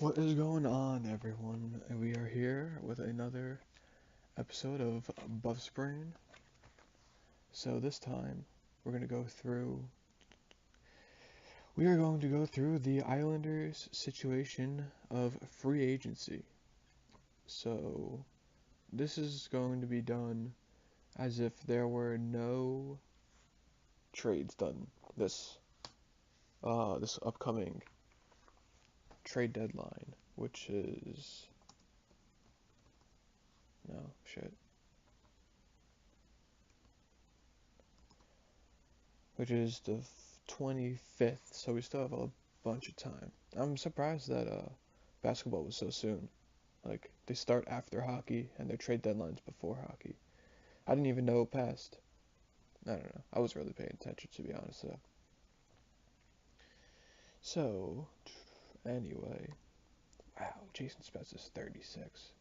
What is going on, everyone? We are here with another episode of Buffs Brain. So this time we're going to go through we are going to go through the Islanders' situation of free agency. So this is going to be done as if there were no trades done this upcoming trade deadline, which is no shit. Which is the 25th, so we still have a bunch of time. I'm surprised that basketball was so soon. Like, they start after hockey and their trade deadline's before hockey. I didn't even know it passed. I don't know. I was really paying attention, to be honest, though. So, anyway. Wow, Jason Spezza is 36.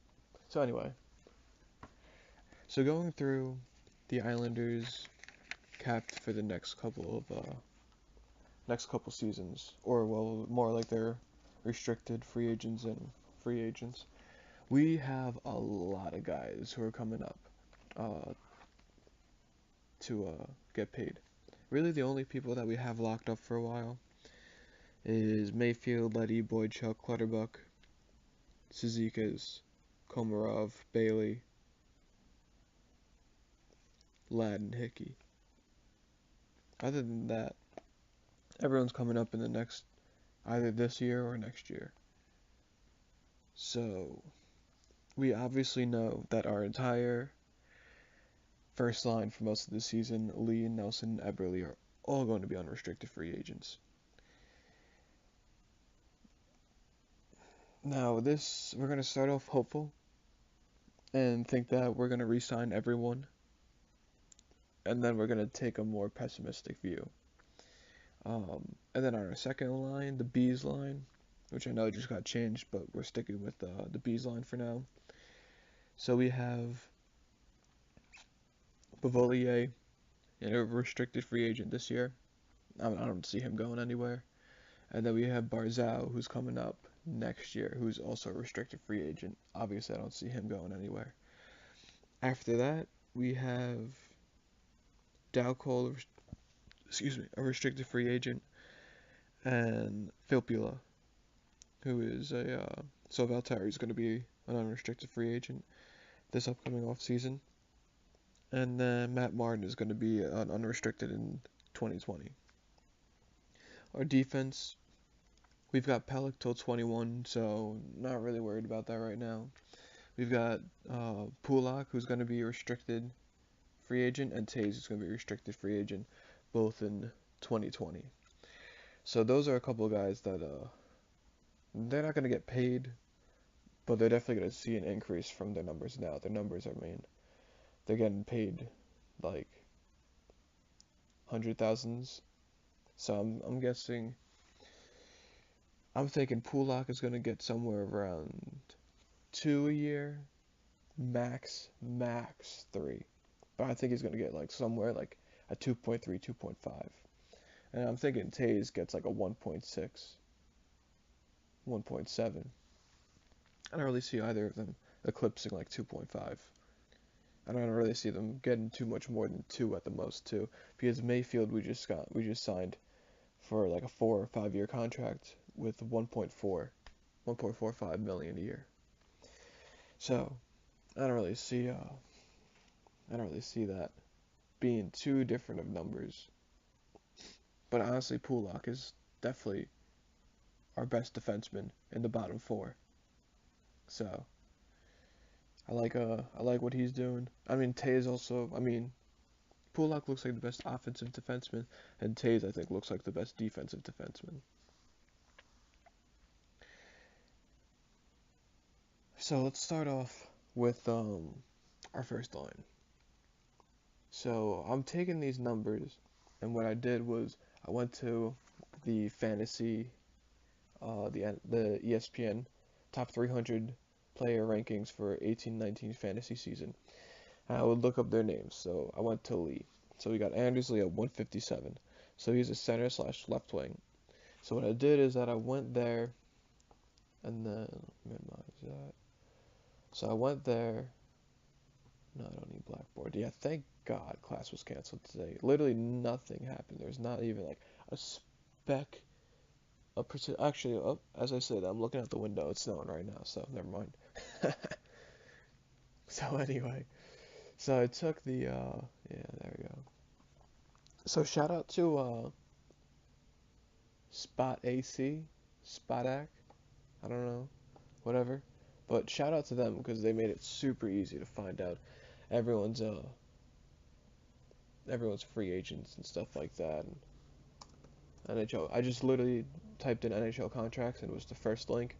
So, anyway. So, going through the Islanders capped for the next couple seasons, or well, more like their restricted free agents and free agents. We have a lot of guys who are coming up to get paid. Really, the only people that we have locked up for a while is Mayfield, Letty, Boydchuk, Clutterbuck, Cizikas, Komarov, Bailey, Ladd, and Hickey. Other than that, everyone's coming up in the next either this year or next year. So we obviously know that our entire first line for most of the season, Lee, Nelson, and Eberle are all going to be unrestricted free agents. Now, we're going to start off hopeful and think that we're going to re-sign everyone, and then we're going to take a more pessimistic view. And then on our second line, the Bees line, which I know just got changed, but we're sticking with the Bees line for now. So we have Bavolier, a restricted free agent this year. I don't see him going anywhere. And then we have Barzal, who's coming up next year, who's also a restricted free agent. Obviously, I don't see him going anywhere. After that, we have Dow Cole, a restricted free agent, and Filppula, who is so Valtteri is going to be an unrestricted free agent this upcoming off season, and then Matt Martin is going to be an unrestricted in 2020. Our defense, we've got Pelech till 21, so not really worried about that right now. We've got Pulak, who's going to be a restricted free agent, and Tays, who's going to be a restricted free agent, both in 2020. So those are a couple of guys that they're not going to get paid, but they're definitely going to see an increase from their numbers now. Their numbers are they're getting paid like hundred thousands. So I'm guessing I'm thinking Pulak is going to get somewhere around 2 a year, max 3. But I think he's going to get like somewhere like a 2.3, 2.5. And I'm thinking Tays gets like a 1.6, 1.7. I don't really see either of them eclipsing like 2.5. I don't really see them getting too much more than 2 at the most too, because Mayfield we just signed for like a 4 or 5 year contract with 1.45 million a year. So I don't really see that being too different of numbers. But honestly, Pulak is definitely our best defenseman in the bottom 4. So I like what he's doing. I mean, Tays also. I mean, Pulak looks like the best offensive defenseman, and Tays I think looks like the best defensive defenseman. So let's start off with our first line. So I'm taking these numbers, and what I did was I went to the fantasy, the ESPN top 300 player rankings for 18-19 fantasy season. And I would look up their names. So I went to Lee. So we got Anders Lee at 157. So he's a center slash left wing. So what I did is that I went there and then minimize that. So I went there. No, I don't need Blackboard. Yeah, thank God class was canceled today. Literally nothing happened. There's not even like a speck of percent. Actually, oh, as I said, I'm looking out the window. It's snowing right now, so never mind. So anyway, so I took the yeah, there we go. So shout out to Spot AC, Spotac, I don't know, whatever. But shout out to them because they made it super easy to find out everyone's uh everyone's free agents and stuff like that. And NHL, I just literally typed in NHL contracts and it was the first link,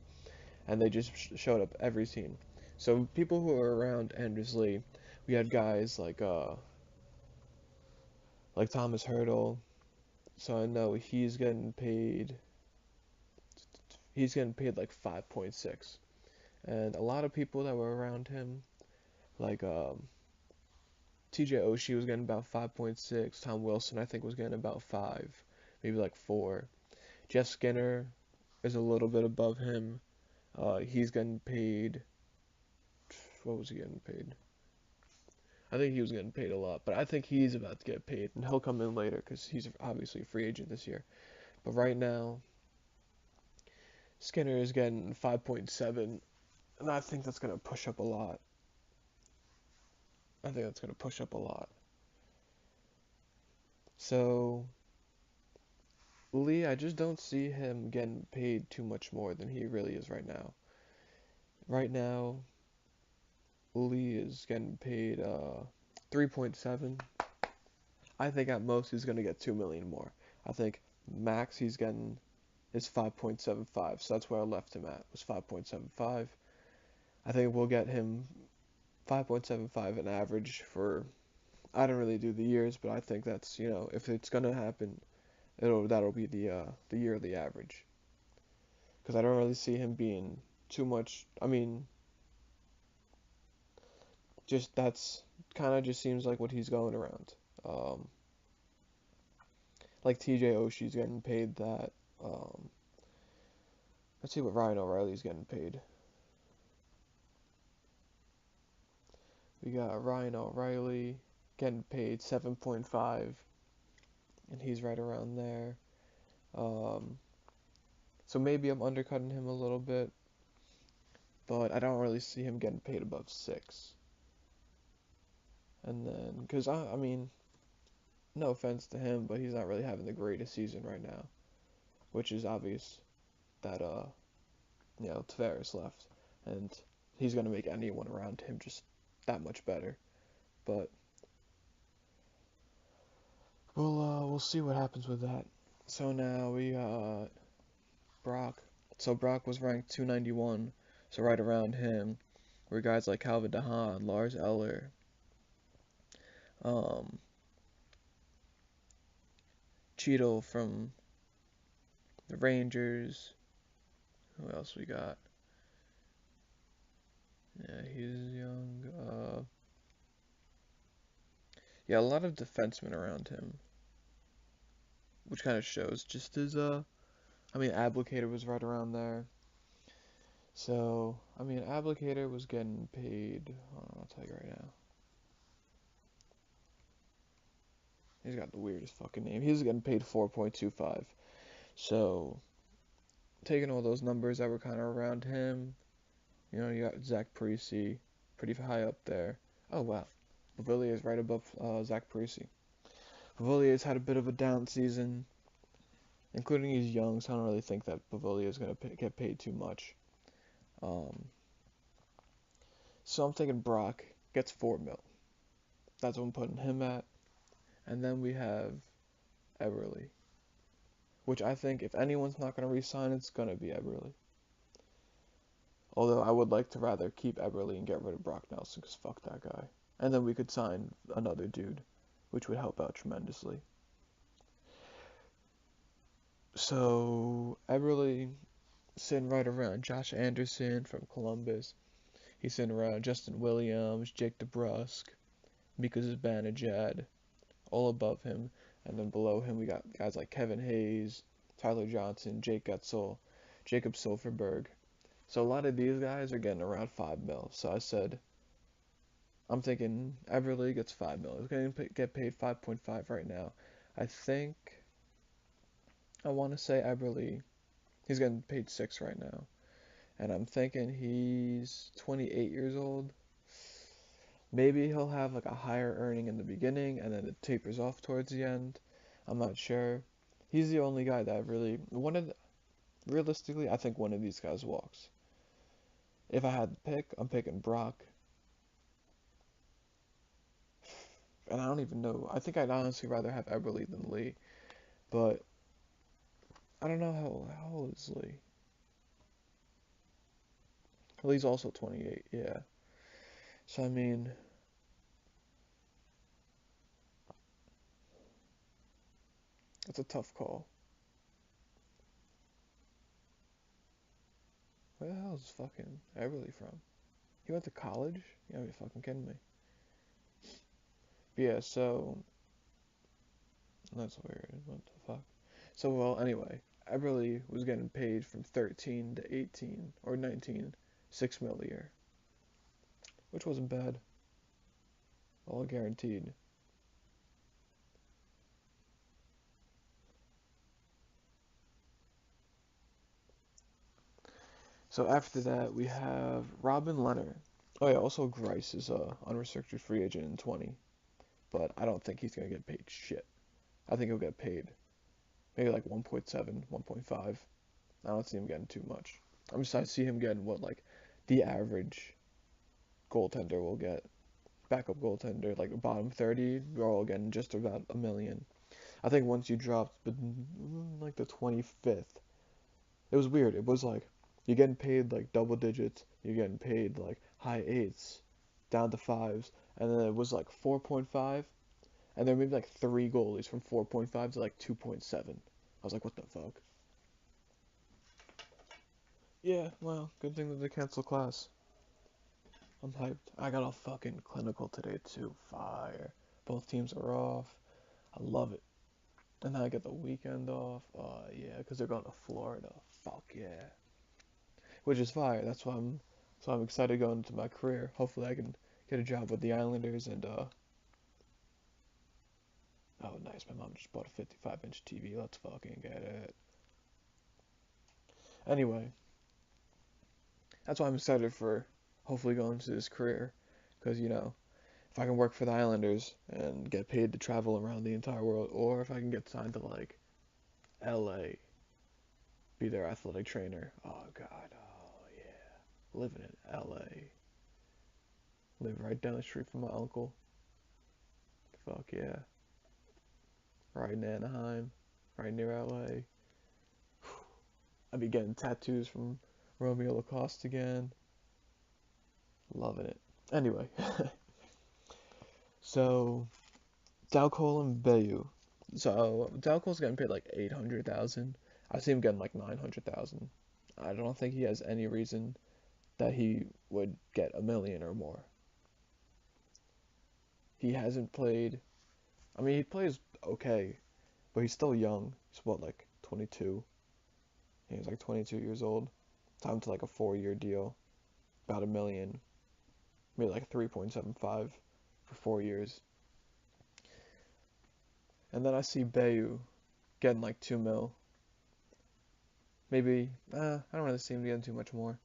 and they just showed up every team. So people who are around Anders Lee, we had guys like Thomas Hurdle. So I know he's getting paid like 5.6. And a lot of people that were around him, like TJ Oshie was getting about 5.6. Tom Wilson, I think, was getting about 5, maybe like 4. Jeff Skinner is a little bit above him. He's getting paid. What was he getting paid? I think he was getting paid a lot, but I think he's about to get paid, and he'll come in later because he's obviously a free agent this year. But right now, Skinner is getting 5.7, and I think that's going to push up a lot. I think that's going to push up a lot. So, Lee, I just don't see him getting paid too much more than he really is right now. Right now, Lee is getting paid 3.7. I think at most he's going to get 2 million more. I think max he's getting is 5.75. So that's where I left him at, was 5.75. I think we'll get him 5.75 an average for, I don't really do the years, but I think that's, if it's going to happen, that'll be the yearly average. Because I don't really see him being too much. I mean, just that's kind of just seems like what he's going around. Um, like TJ Oshie's getting paid that. Um, let's see what Ryan O'Reilly's getting paid. We got Ryan O'Reilly getting paid 7.5, and he's right around there. Um, so maybe I'm undercutting him a little bit, but I don't really see him getting paid above 6. And then, because I mean, no offense to him, but he's not really having the greatest season right now, which is obvious that Tavares left, and he's gonna make anyone around him just that much better. But we'll see what happens with that. So now we got Brock. So Brock was ranked 291, so right around him were guys like Calvin DeHaan, Lars Eller, um, Cheadle from the Rangers. Who else we got? Yeah, he's young. Yeah, a lot of defensemen around him, which kind of shows just as I mean, Abdelkader was right around there. So, I mean, Abdelkader was getting paid. I'll tell you right now. He's got the weirdest fucking name. He was getting paid 4.25. So, taking all those numbers that were kind of around him, you got Zach Parise, pretty high up there. Oh wow, Beauvillier is right above Zach Parise. Beauvillier's had a bit of a down season, including he's young, so I don't really think that Beauvillier is gonna get paid too much. Um, so I'm thinking Brock gets 4 mil. That's what I'm putting him at. And then we have Eberle, which I think if anyone's not gonna re-sign, it's gonna be Eberle. Although I would like to rather keep Eberle and get rid of Brock Nelson, because fuck that guy. And then we could sign another dude, which would help out tremendously. So Eberle sitting right around Josh Anderson from Columbus. He's sitting around Justin Williams, Jake DeBrusk, Mika Zibanejad, all above him. And then below him we got guys like Kevin Hayes, Tyler Johnson, Jake Gutzel, Jacob Silverberg. So a lot of these guys are getting around 5 mil. So I said, I'm thinking Everly gets 5 mil. He's going to get paid 5.5 right now. I think, I want to say Everly, he's getting paid 6 right now. And I'm thinking he's 28 years old. Maybe he'll have like a higher earning in the beginning and then it tapers off towards the end. I'm not sure. He's the only guy that really, realistically, I think one of these guys walks. If I had to pick, I'm picking Brock. And I don't even know. I think I'd honestly rather have Everly than Lee. But I don't know how old is Lee? Lee's also 28, yeah. So I mean, it's a tough call. Where the hell is fucking Everly from? He went to college? You gotta be fucking kidding me. But yeah, so that's weird. What the fuck? So well, anyway, Everly was getting paid from 13 to 18 or 19, 6 mil a year, which wasn't bad. All guaranteed. So after that, we have Robin Leonard. Oh yeah, also Grice is a unrestricted free agent in 20, but I don't think he's gonna get paid shit. I think he'll get paid maybe like 1.7, 1.5. I don't see him getting too much. I see him getting what like the average goaltender will get. Backup goaltender, like bottom 30, we're all getting just about a million. I think once you dropped like the 25th, it was weird. It was like you're getting paid like double digits, you're getting paid like high eights, down to fives, and then it was like 4.5, and there were maybe like three goalies from 4.5 to like 2.7. I was like, what the fuck? Yeah, well, good thing that they canceled class. I'm hyped. I got a fucking clinical today too. Fire. Both teams are off. I love it. And then I get the weekend off. Yeah, because they're going to Florida. Fuck yeah. Which is fire. So I'm excited going into my career. Hopefully I can get a job with the Islanders and oh nice, my mom just bought a 55-inch TV. Let's fucking get it. Anyway, that's why I'm excited for hopefully going into this career. Because, if I can work for the Islanders and get paid to travel around the entire world, or if I can get signed to like LA, be their athletic trainer. Oh God, oh yeah, living in LA, live right down the street from my uncle. Fuck yeah, right in Anaheim, right near LA. I'd be getting tattoos from Romeo Lacoste again. Loving it. Anyway, so Dal Cole and Bayu. So Dal Cole's getting paid like 800,000. I see him getting like 900,000. I don't think he has any reason that he would get a million or more. He hasn't played. I mean, he plays okay, but he's still young. He's what, like 22? He's like 22 years old. Time to like a 4-year deal, about a million, maybe like 3.75 for 4 years. And then I see Bayu getting like 2 mil. Maybe, I don't really see him getting too much more.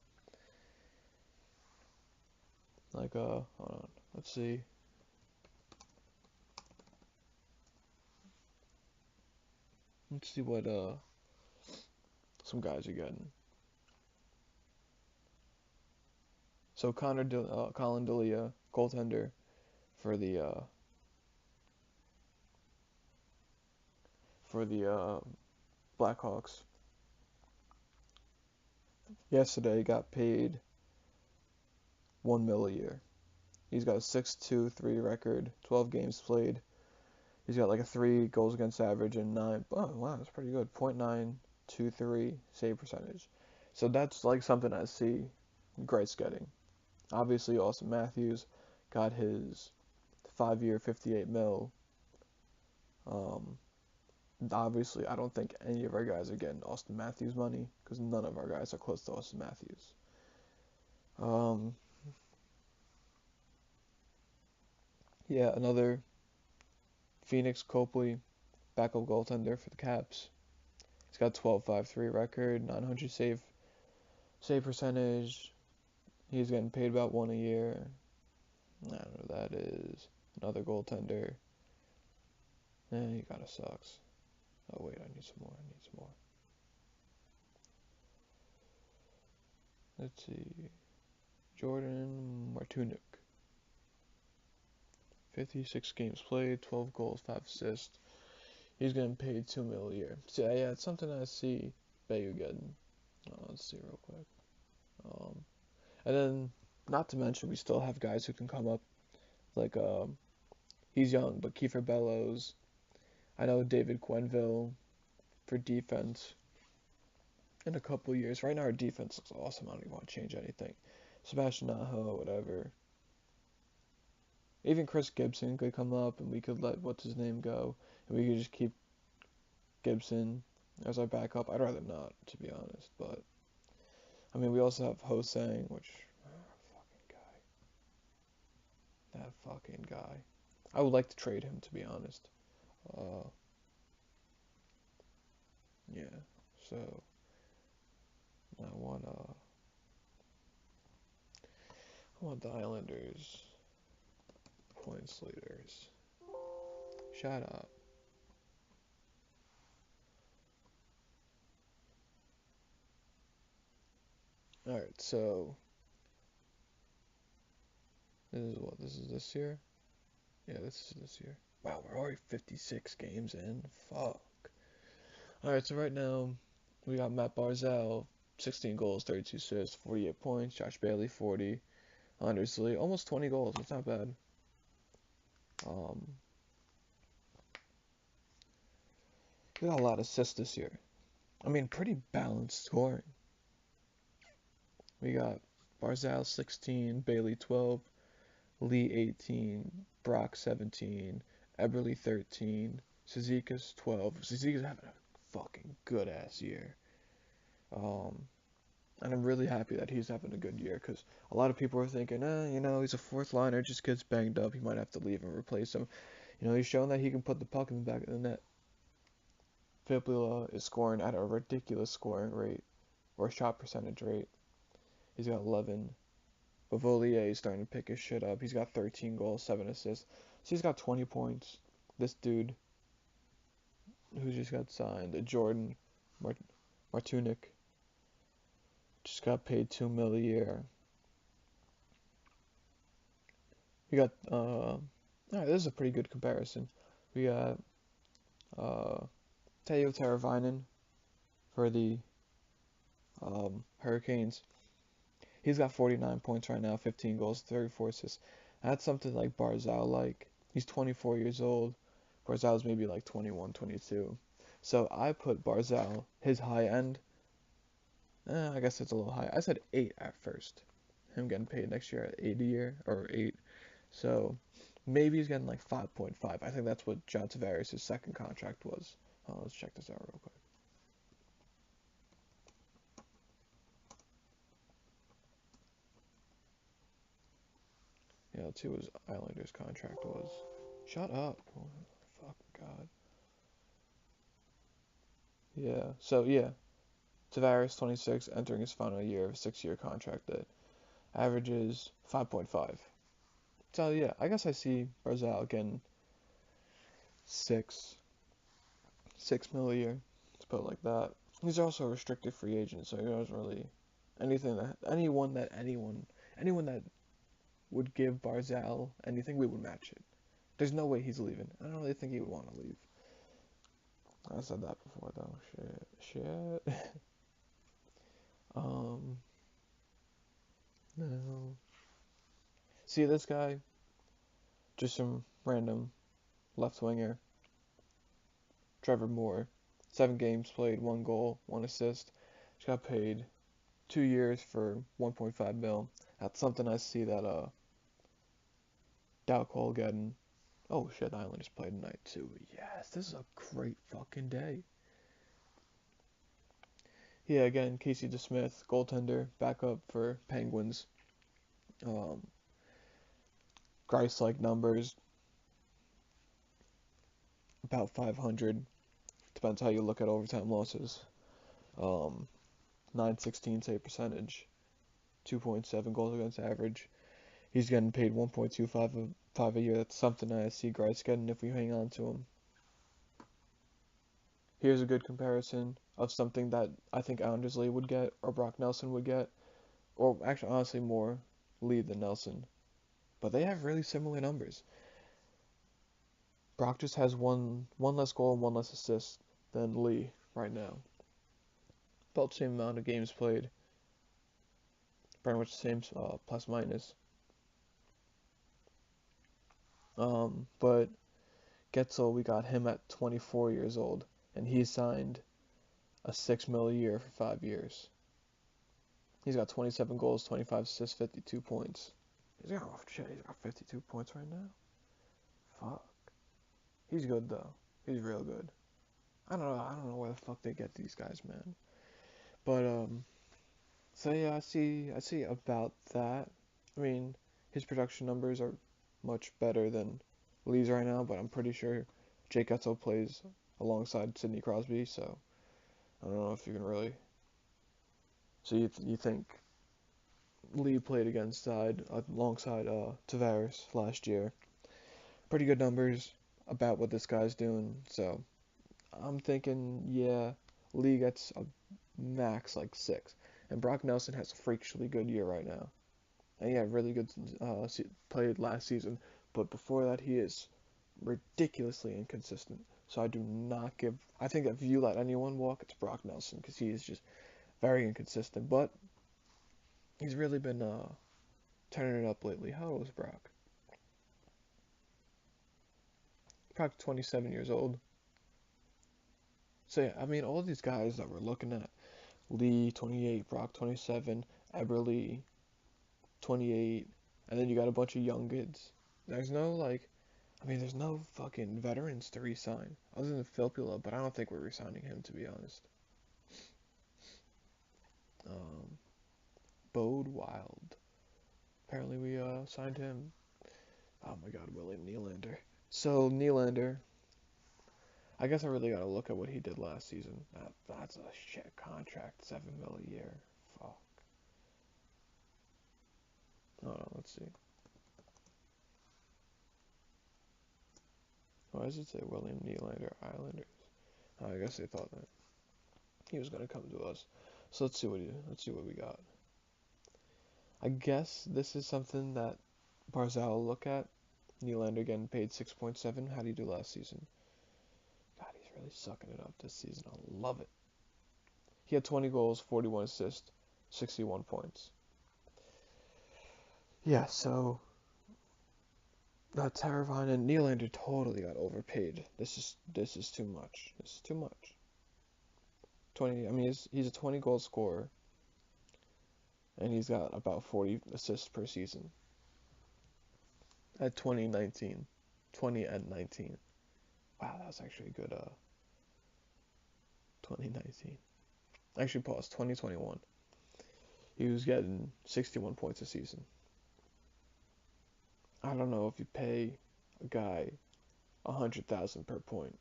Like, hold on, let's see. Let's see what, some guys are getting. So Colin Delia, goaltender for the Blackhawks. Yesterday got paid 1 mil a year. He's got a 6.23 record, 12 games played. He's got like a 3 goals against average and 9. Oh wow, that's pretty good. .923 save percentage. So that's like something I see Grice getting. Obviously, Austin Matthews got his 5-year, 58 mil. Um, Obviously, I don't think any of our guys are getting Austin Matthews money because none of our guys are close to Austin Matthews. Um, yeah, another Phoenix Copley, backup goaltender for the Caps. He's got 12.53 record, 900 save percentage. He's getting paid about one a year. I don't know who that is. Another goaltender. He kind of sucks. Oh wait, I need some more. I need some more. Let's see. Jordan Martinook. 56 games played, 12 goals, 5 assists. He's getting paid $2 million a year. So yeah, it's something I see Bayu getting. Let's see real quick. Um, and then, not to mention, we still have guys who can come up. Like, he's young, but Kiefer Bellows. I know David Quenneville for defense in a couple years. Right now, our defense looks awesome. I don't even want to change anything. Sebastian Aho, whatever. Even Chris Gibson could come up, and we could let what's his name go, and we could just keep Gibson as our backup. I'd rather not, to be honest. But I mean, we also have Hosang, which that fucking guy. I would like to trade him, to be honest. Uh, yeah. So I want the Islanders points leaders. Shut up. All right. So this is what this is this year. Yeah, this is this year. Wow, we're already 56 games in. Fuck. Alright, so right now we got Matt Barzal, 16 goals, 32 assists, 48 points. Josh Bailey, 40. Anders Lee, almost 20 goals. That's not bad. Um, we got a lot of assists this year. I mean, pretty balanced scoring. We got Barzal, 16, Bailey, 12, Lee, 18, Brock, 17, Eberle, 13, Cizikas, 12. Cizikas having a fucking good ass year. Um, And I'm really happy that he's having a good year because a lot of people are thinking, he's a fourth liner, just gets banged up, he might have to leave and replace him. He's shown that he can put the puck in the back of the net. Fibula is scoring at a ridiculous scoring rate or shot percentage rate. He's got 11. Bavolier is starting to pick his shit up. He's got 13 goals, 7 assists. So he's got 20 points. This dude who just got signed, Jordan Mart- Martunic, just got paid $2 million a year. We got alright, this is a pretty good comparison. We got Teo Teravainen for the Hurricanes. He's got 49 points right now, 15 goals, 34 assists. That's something like Barzal like. He's 24 years old. Barzal's maybe like 21, 22. So I put Barzal, his high end, I guess it's a little high. I said 8 at first. Him getting paid next year at 8 a year, or 8. So maybe he's getting like 5.5. I think that's what John Tavares' second contract was. Let's check this out real quick. Yeah, let's see what his Islanders contract was. Shut up. Oh, fuck, God. Yeah, so yeah. Tavares, 26, entering his final year of a 6-year contract that averages 5.5. So yeah, I guess I see Barzal getting 6, 6 mil a year. Let's put it like that. He's also a restricted free agent, so he doesn't really anyone that would give Barzal anything, we would match it. There's no way he's leaving. I don't really think he would want to leave. I said that before though. Shit. um, no. See this guy? Just some random left winger. Trevor Moore. 7 games played, 1 goal, 1 assist. Just got paid 2 years for 1.5 mil. That's something I see that Dow Cole getting. Oh shit, the Islanders played tonight too. Yes, this is a great fucking day. Yeah, again, Casey DeSmith, goaltender, backup for Penguins. Um, Grice-like numbers, about 500. Depends how you look at overtime losses. Um, 916 save percentage, 2.7 goals against average. He's getting paid 1.25 a year. That's something I see Grice getting if we hang on to him. Here's a good comparison of something that I think Anders Lee would get or Brock Nelson would get, or actually honestly more Lee than Nelson. But they have really similar numbers. Brock just has one less goal and one less assist than Lee right now. About the same amount of games played, pretty much the same plus minus. But Getzel, we got him at 24 years old, and he signed a $6 million a year for 5 years. He's got 27 goals, 25 assists, 52 points. He's got 52 points right now. Fuck. He's good though. He's real good. I don't know where the fuck they get these guys, man. But so yeah, I see about that. I mean, his production numbers are much better than Lee's right now, but I'm pretty sure Jake Etzel plays alongside Sidney Crosby, so I don't know if you can really. So you think Lee played alongside Tavares last year? Pretty good numbers about what this guy's doing. So I'm thinking, yeah, Lee gets a max like 6, and Brock Nelson has a freakishly good year right now. And he had really good played last season, but before that he is ridiculously inconsistent. So I do not give. I think if you let anyone walk, it's Brock Nelson because he is just very inconsistent. But he's really been turning it up lately. How old is Brock? Brock's 27 years old. So yeah, I mean, all these guys that we're looking at, Lee 28, Brock 27, Eberle 28, and then you got a bunch of young kids. There's no like, I mean, there's no fucking veterans to re-sign other than Filppula, but I don't think we're re-signing him to be honest. Um, Bode Wild. Apparently we signed him. Oh my God, William Nylander. So Nylander, I guess I really gotta look at what he did last season. That's a shit contract, 7 million a year. Fuck. Hold on, let's see. Why does it say William Nylander Islanders? Oh, I guess they thought that he was gonna come to us. So let's see what we got. I guess this is something that Barzal will look at. Nylander getting paid 6.7. How did he do last season? God, he's really sucking it up this season. I love it. He had 20 goals, 41 assists, 61 points. Yeah, so Teravainen and Nylander totally got overpaid. This is too much. This is too much. 20. I mean, he's a 20 goal scorer, and he's got about 40 assists per season. At 2019, 20 and 19. Wow, that was actually a good 2019. Actually, pause. 2021. He was getting 61 points a season. I don't know if you pay a guy 100,000 per point.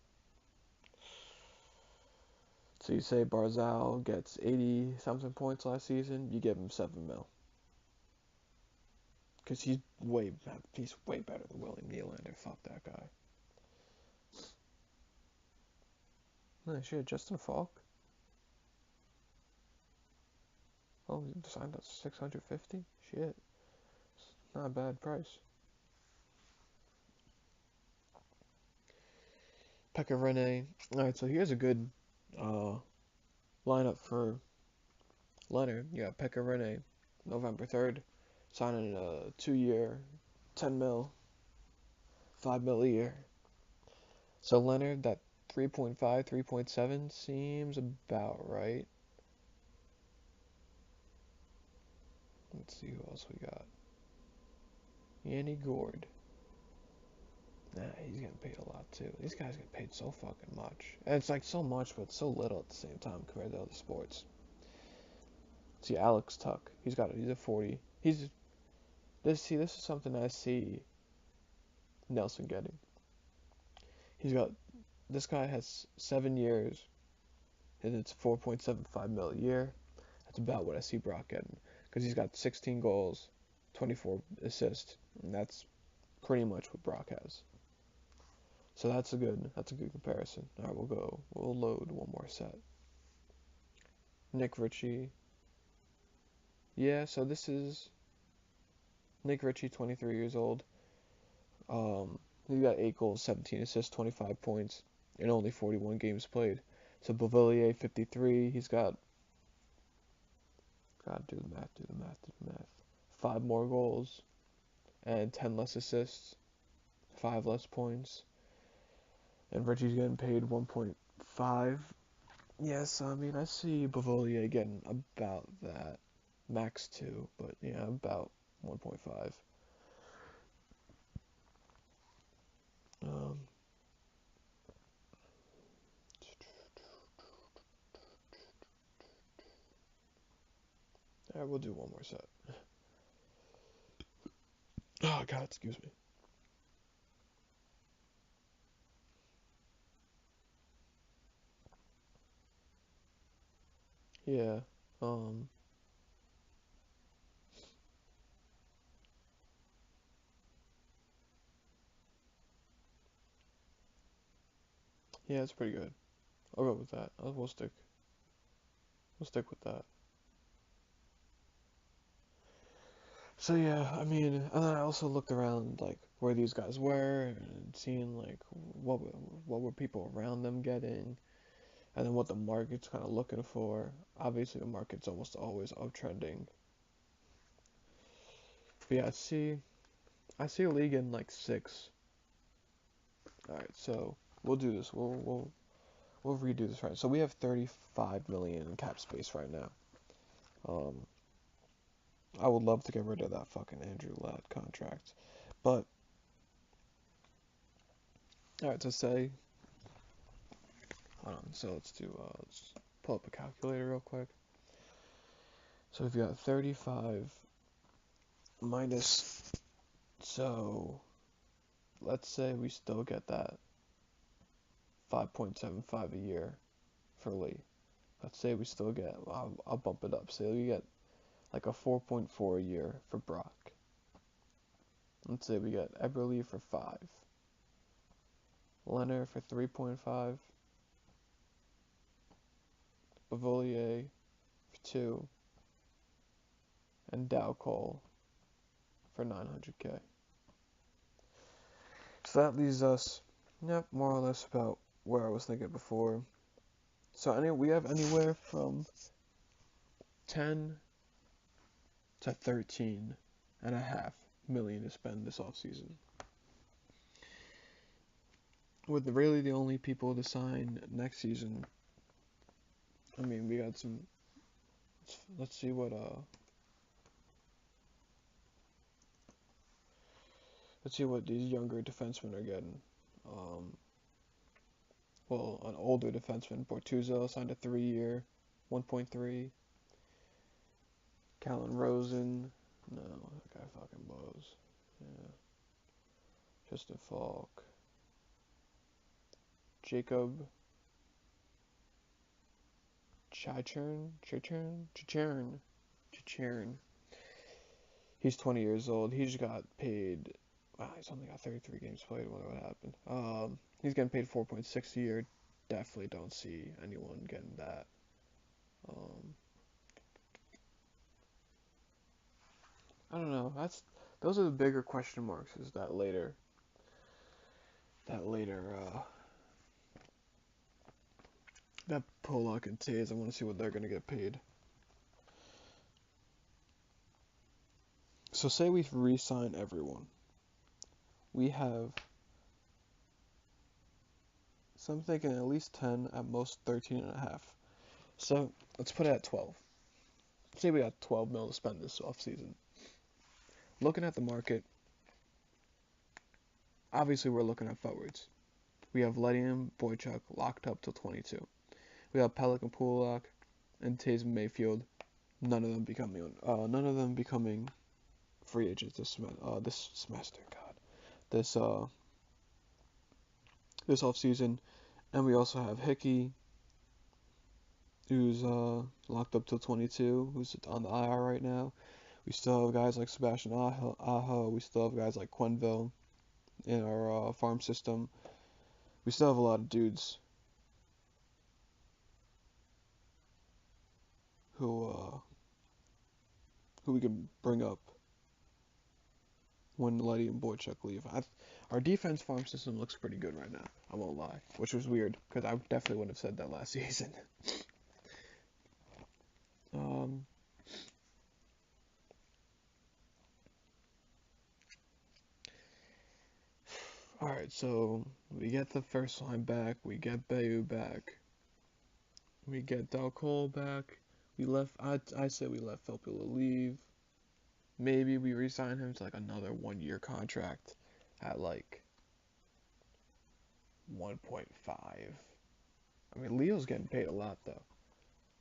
So you say Barzal gets 80 something points last season, you give him 7 mil. Because he's way better than William Nylander. Fuck that guy. No shit, Justin Falk. Oh, he signed at 650. Shit, not a bad price. Pekka Rinne. All right, so here's a good uh, lineup for Leonard. You got Pekka Rinne, November 3rd, signing a 2-year, 10 mil, 5 mil a year. So Leonard, that 3.5, 3.7 seems about right. Let's see who else we got. Yanni Gord. Nah, he's getting paid a lot too. These guys get paid so fucking much. And it's like so much, but so little at the same time compared to other sports. See, Alex Tuck. He's a 40. this is something I see Nelson getting. He's got this guy has 7 years, and it's 4.75 mil a year. That's about what I see Brock getting, because he's got 16 goals, 24 assists, and that's pretty much what Brock has. So that's a good comparison. All right, we'll load one more set. Nick Ritchie. Yeah, so this is Nick Ritchie, 23 years old. He got 8 goals, 17 assists, 25 points, in only 41 games played. So Beauvillier, 53. He's got, gotta do the math, 5 more goals and 10 less assists, 5 less points. And Ritchie's getting paid 1.5. Yes, I mean, I see Beauvillier getting about that. Max 2, but yeah, about 1.5. Um, Alright, we'll do one more set. Oh, God, excuse me. Yeah, um, yeah, it's pretty good. I'll go with that. We'll stick with that. So yeah, I mean, and then I also looked around like where these guys were and seeing like what were people around them getting, and then what the market's kind of looking for. Obviously, the market's almost always uptrending. But yeah, I see a league in like six. All right, so we'll do this. We'll redo this right. So we have 35 million in cap space right now. Um, I would love to get rid of that fucking Andrew Ladd contract, but all right. To say, hold on. So let's pull up a calculator real quick. So we've got 35 minus. So let's say we still get that 5.75 a year for Lee. Let's say we still get. I'll bump it up. Say we get like a 4.4 a year for Brock. Let's say we get Eberle for 5, Leonard for 3.5, Beauvillier for 2, and Dow Cole for 900k. So that leaves us, yep, more or less about where I was thinking before. So we have anywhere from 10 to 13.5 million to spend this off season. With really the only people to sign next season, I mean, we got some. Let's see what these younger defensemen are getting. Um, well, an older defenseman, Bortuzzo signed a 3-year, 1.3. Callan Rosen, no, that guy fucking blows. Yeah. Justin Falk. Jacob Chichern. He's 20 years old. He just got paid. Wow, he's only got 33 games played. What happened? He's getting paid 4.6 a year. Definitely don't see anyone getting that. Um, I don't know. Those are the bigger question marks. Is that later that Pollock and Tays. I want to see what they're gonna get paid. So say we re-sign everyone. We have, so I'm thinking at least 10, at most 13.5. So let's put it at 12. Say we got 12 mil to spend this off season. Looking at the market, obviously we're looking at forwards. We have Ledian, Boychuk locked up till 22. We have Pelican, Pollock, and Tays Mayfield. None of them becoming free agents this semester. God, this uh this off season, and we also have Hickey, who's locked up till 22, who's on the IR right now. We still have guys like Sebastian Aho. We still have guys like Quenville in our farm system. We still have a lot of dudes who we can bring up when Letty and Boychuk leave. Our defense farm system looks pretty good right now. I won't lie, which was weird because I definitely wouldn't have said that last season. um, all right, so we get the first line back. We get Bayu back. We get Del Cole back. We left. I say we let Filppula leave. Maybe we resign him to like another 1 year contract at like 1.5. I mean, Leo's getting paid a lot though.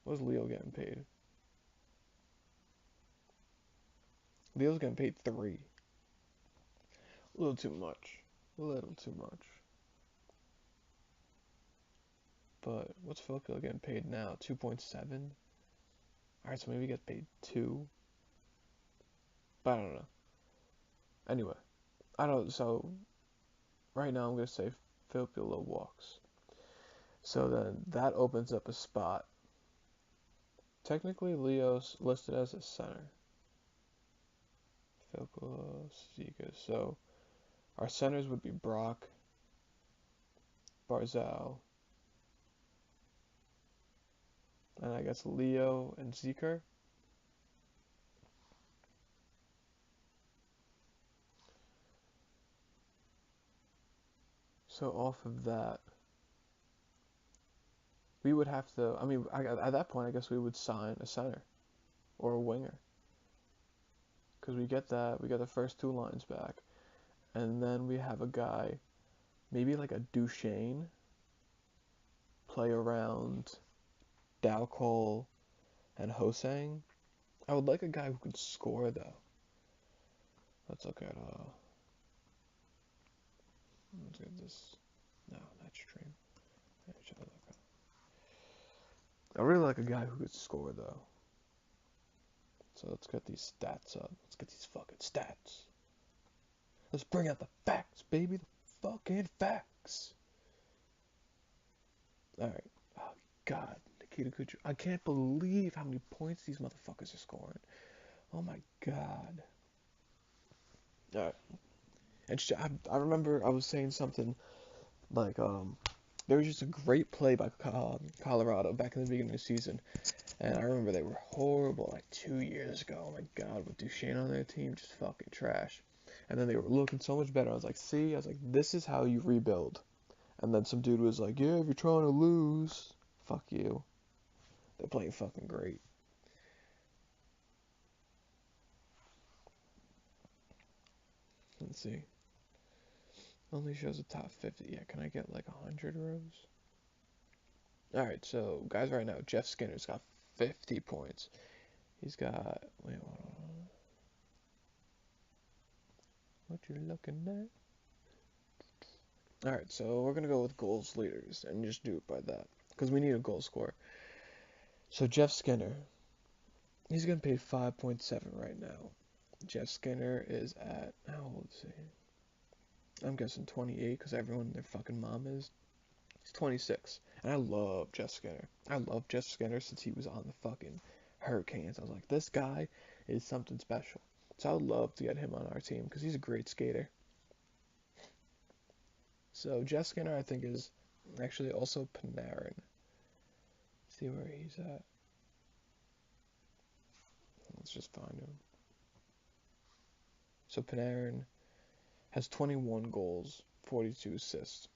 What's Leo getting paid? Leo's getting paid 3. A little too much. A little too much. But what's Filppula getting paid now? 2.7? Alright, so maybe he gets paid 2. But I don't know. Anyway, I don't. So right now I'm gonna say Filppula walks. So then that opens up a spot. Technically, Leo's listed as a center. Filppula, Zika. So our centers would be Brock, Barzal, and I guess Leo and Zeker. So off of that, we would have to. I mean, at that point, I guess we would sign a center or a winger because we get that. We get the first 2 lines back, and then we have a guy, maybe like a Duchesne, play around Dal Cole and Hosang. I would like a guy who could score though. Let's look at let's get this. No, not stream. I really like a guy who could score though. So let's get these stats up. Let's get these fucking stats. Let's bring out the facts, baby. The fucking facts. Alright. Oh, God. Nikita Kucherov. I can't believe how many points these motherfuckers are scoring. Oh, my God. Alright. And I remember I was saying something like, there was just a great play by Colorado back in the beginning of the season. And I remember they were horrible like 2 years ago. Oh, my God. With Duchesne on their team, just fucking trash. And then they were looking so much better. I was like, see? I was like, this is how you rebuild. And then some dude was like, yeah, if you're trying to lose, fuck you. They're playing fucking great. Let's see. Only shows the top 50. Yeah, can I get like 100 rows? Alright, so guys right now, Jeff Skinner's got 50 points. He's got, wait, hold on. What you looking at? Alright, so we're going to go with goals leaders and just do it by that. Because we need a goal scorer. So Jeff Skinner, he's getting paid 5.7 right now. Jeff Skinner is at, how old is he? I'm guessing 28 because everyone and their fucking mom is. He's 26. And I love Jeff Skinner. I love Jeff Skinner since he was on the fucking Hurricanes. I was like, this guy is something special. So I would love to get him on our team because he's a great skater. So Jeff Skinner, I think, is actually also Panarin. Let's see where he's at. Let's just find him. So Panarin has 21 goals, 42 assists.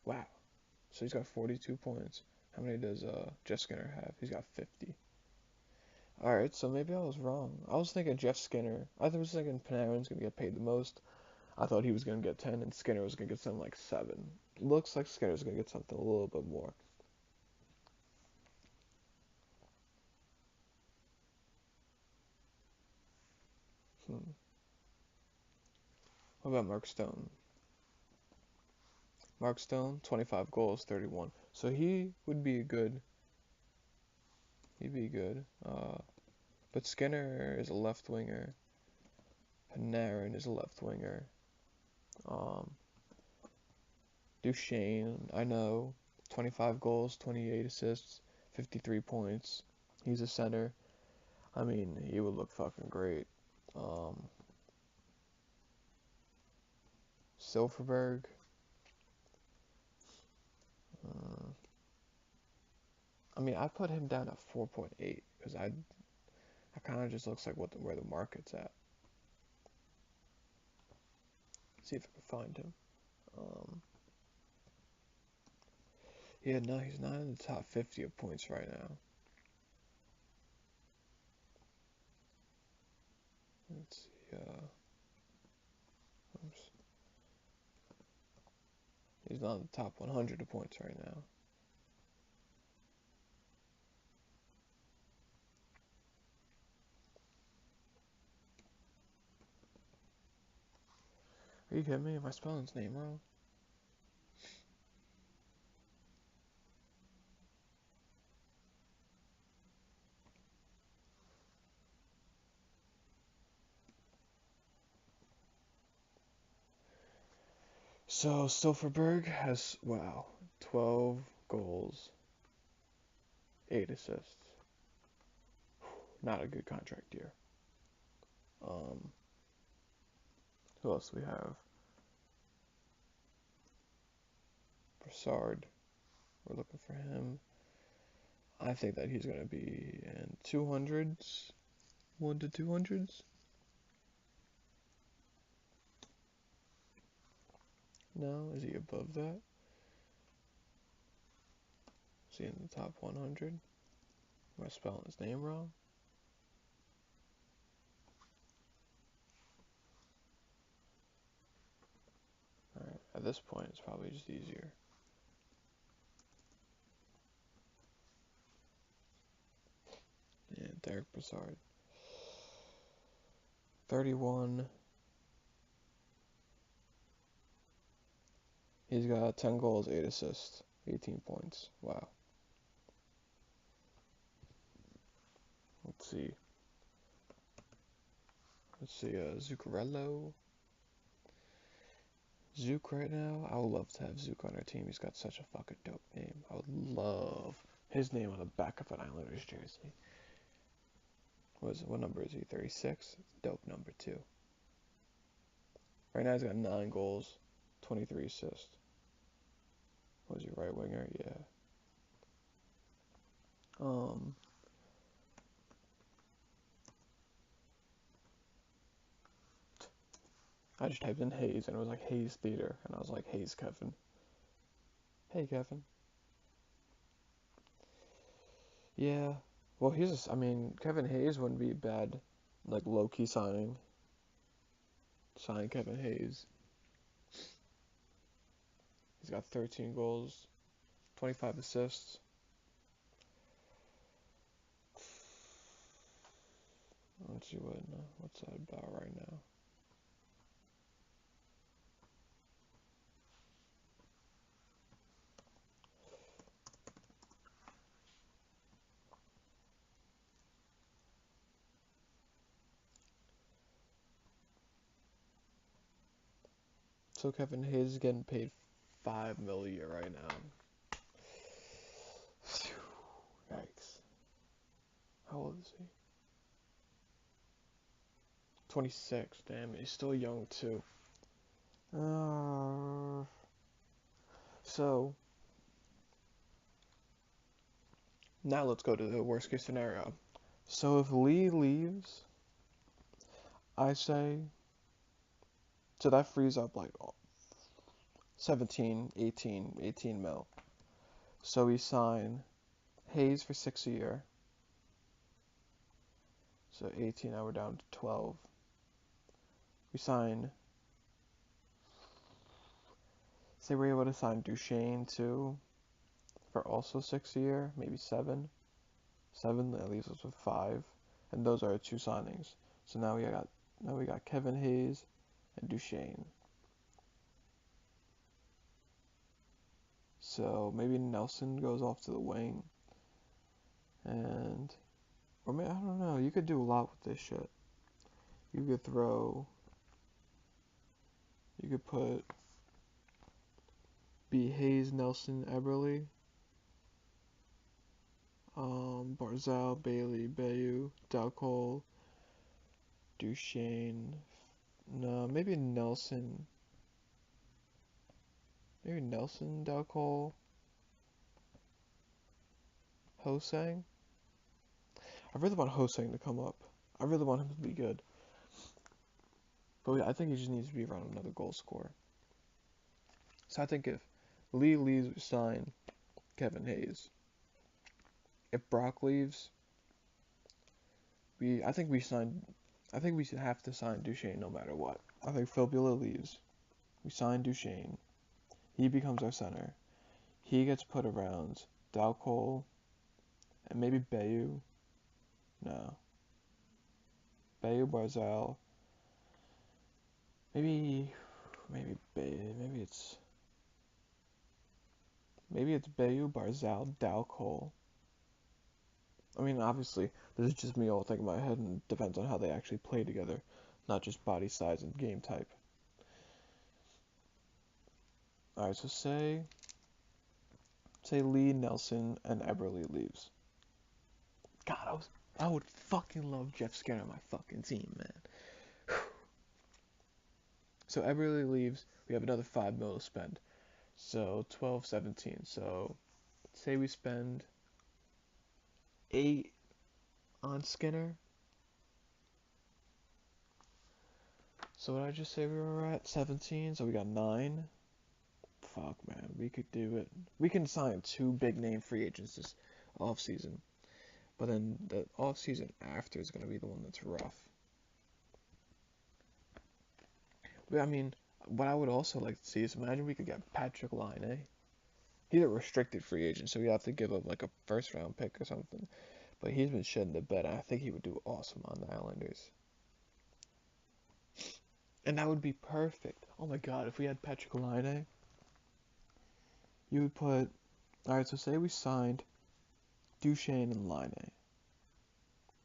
Wow. So he's got 42 points. How many does Jeff Skinner have? He's got 50. Alright, so maybe I was wrong. I was thinking Jeff Skinner. I was thinking Panarin's going to get paid the most. I thought he was going to get 10 and Skinner was going to get something like 7. Looks like Skinner's going to get something a little bit more. Hmm. What about Mark Stone? Mark Stone, 25 goals, 31. So he would be good. He'd be good. But Skinner is a left winger. Panarin is a left winger. Um, Duchesne, I know, 25 goals, 28 assists, 53 points. He's a center. I mean, he would look fucking great. Um, Silverberg. Uh, I mean, I put him down at 4.8 because I kind of just looks like where the market's at. See if I can find him. Um, yeah, no, he's not in the top 50 of points right now. Let's see. Oops. He's not in the top 100 of points right now. Are you kidding me? Am I spelling his name wrong? So Silverberg has, wow, 12 goals, 8 assists. Not a good contract year. Um, who else do we have? Brassard. We're looking for him. I think that he's going to be in 200s, 1 to 200s. No, is he above that? Is he in the top 100? Am I spelling his name wrong? Alright, at this point it's probably just easier. Yeah, Derek Brassard. 31. He's got 10 goals, 8 assists, 18 points. Wow. Let's see. Zuccarello. Zook right now. I would love to have Zook on our team. He's got such a fucking dope name. I would love his name on the back of an Islanders jersey. What number is he? 36? Dope number too. Right now he's got 9 goals, 23 assists. Was he right winger? Yeah. Um. I just typed in Hayes and it was like Hayes Theater, and I was like, Hayes Kevin. Hey Kevin. Yeah. Well, I mean, Kevin Hayes wouldn't be bad, like low key signing. Sign Kevin Hayes. He's got 13 goals, 25 assists. Let's see what's that about right now. So Kevin Hayes is getting paid $5 million a year right now. Yikes. How old is he? 26. Damn, he's still young too. So now let's go to the worst case scenario. So if Lee leaves, I say, so that frees up like 17, 18 mil. So we sign Hayes for 6 a year. So 18, now we're down to 12. We sign, say we're able to sign Duchesne too for also 6 a year, maybe 7. 7, that leaves us with 5. And those are our 2 signings. So now we got Now we got Kevin Hayes and Duchesne. So maybe Nelson goes off to the wing, and or maybe I don't know. You could do a lot with this shit. You could throw. You could put B Hayes, Nelson, Eberle, Barzal, Bailey, Bayu, Dalcole, Duchesne. No, maybe Nelson. Maybe Nelson, Dalcole, Hosang. I really want Hosang to come up. I really want him to be good. But I think he just needs to be around another goal scorer. So I think if Lee leaves, we sign Kevin Hayes. If Brock leaves, I think we should have to sign Duchesne no matter what. I think Fibula leaves. We sign Duchesne. He becomes our center. He gets put around Dalcole and maybe Bayu. No. Bayu, Barzal. Maybe it's Bayu, Barzal, Dalcole. I mean, obviously, this is just me all thinking in my head, and it depends on how they actually play together, not just body size and game type. All right, so say Lee, Nelson, and Eberle leaves. God, I would fucking love Jeff Skinner on my fucking team, man. So Eberle leaves, we have another 5 mil to spend. So 12, 17. So say we spend 8 on Skinner. So what did I just say we were at? 17, so we got 9. Fuck, man, we could do it. We can sign 2 big name free agents this off season, but then the off season after is gonna be the one that's rough. But I mean, what I would also like to see is imagine we could get Patrick Laine. He's a restricted free agent, so we have to give up like a first round pick or something. But he's been shedding the bed. I think he would do awesome on the Islanders. And that would be perfect. Oh my god, if we had Patrick Laine, you would put. Alright, so say we signed Duchesne and Laine.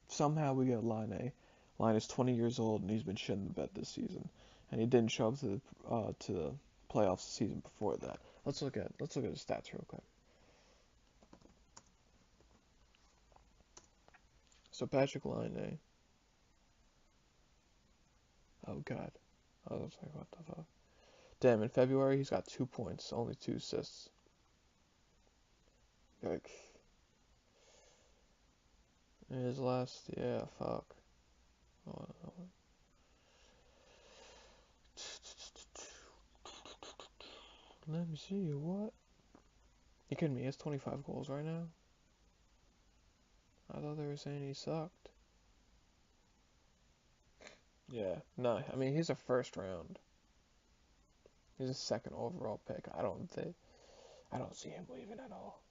Somehow we get Laine. Laine is 20 years old and he's been shedding the bed this season. And he didn't show up to the playoffs the season before that. Let's look at his stats real quick. So Patrick Laine. Oh god. I was like, what the fuck? Damn, in February he's got 2 points, only 2 assists. Yikes. His last, yeah, fuck. Oh, no. Let me see, what? You kidding me? He has 25 goals right now? I thought they were saying he sucked. Yeah, no, I mean, he's a first round. He's a second overall pick. I don't see him leaving at all.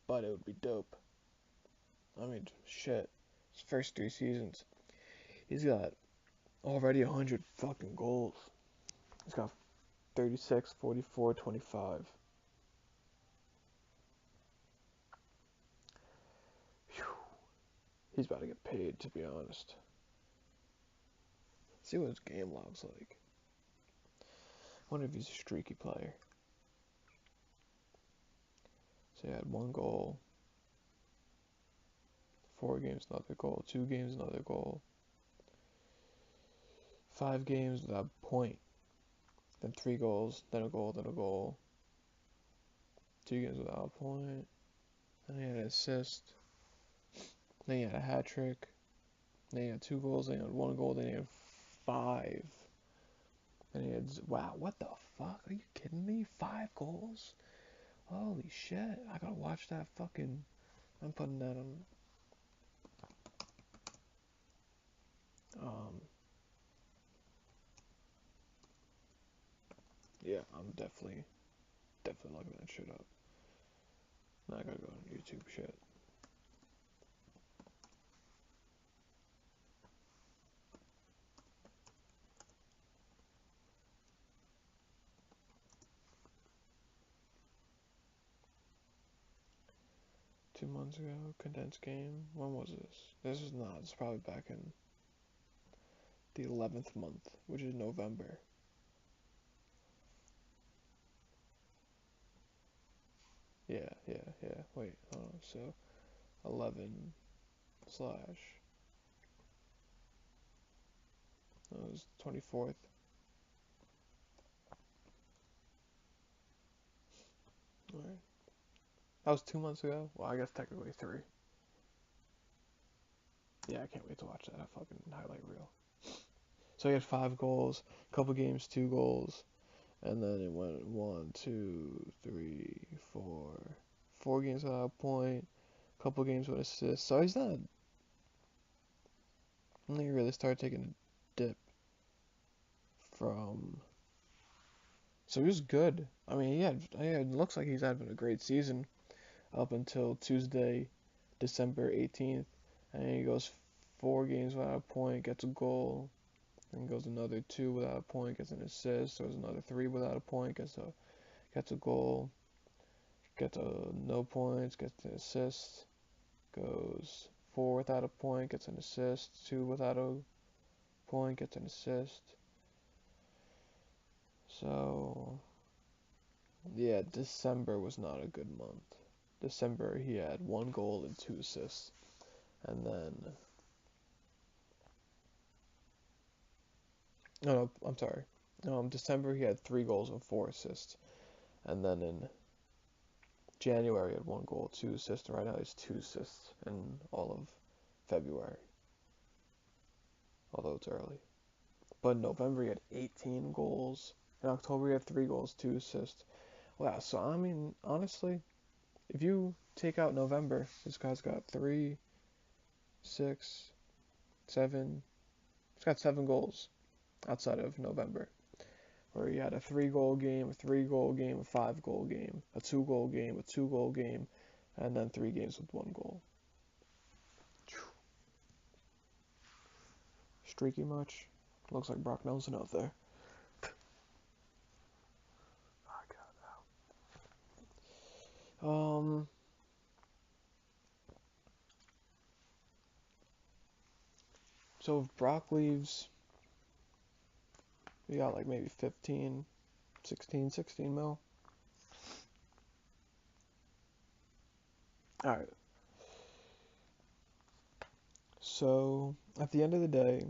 But it would be dope. I mean, shit. His first 3 seasons, he's got already 100 fucking goals. He's got 36, 44, 25. Whew. He's about to get paid, to be honest. See what his game log's like. I wonder if he's a streaky player. So he had 1 goal, 4 games, another goal, 2 games, another goal, 5 games without a point, then 3 goals, then a goal, then a goal, 2 games without a point, then he had an assist, then he had a hat trick, then he had 2 goals, then he had 1 goal, then he had 5. Then he had, wow, what the fuck? Are you kidding me? 5 goals? Holy shit, I gotta watch that fucking, I'm putting that on, yeah, I'm definitely looking that shit up. Now I gotta go on YouTube shit. 2 months ago, condensed game. When was this? This is not. It's probably back in the 11th month, which is November. Yeah. Wait, hold on. So 11 slash. That was 24th. Alright. That was 2 months ago? Well, I guess technically 3. Yeah, I can't wait to watch that fucking highlight reel. So he had 5 goals, couple games, 2 goals, and then it went 1, 2, 3, 4. 4 games without a point, couple games with assists. So he's not. I don't think he really started taking a dip from. So he was good. I mean, it looks like he's having a great season up until Tuesday, December 18th. And he goes 4 games without a point, gets a goal, then goes another 2 without a point, gets an assist, goes another 3 without a point, gets a goal, gets no points, gets an assist, goes 4 without a point, gets an assist, 2 without a point, gets an assist. So, yeah, December was not a good month. December, he had 1 goal and 2 assists. And then, no, I'm sorry. December, he had 3 goals and 4 assists. And then in January, he had 1 goal, 2 assists. And right now, he's 2 assists in all of February. Although it's early. But in November, he had 18 goals. In October, he had 3 goals, 2 assists. Wow, so I mean, honestly, if you take out November, this guy's got 3, 6, 7. He's got 7 goals outside of November, where he had a 3-goal game, a 3-goal game, a 5-goal game, a 2-goal game, a 2-goal game, and then 3 games with 1 goal. Streaky much? Looks like Brock Nelson out there. So if Brock leaves, we got like maybe 15, 16 mil. Alright. So, at the end of the day,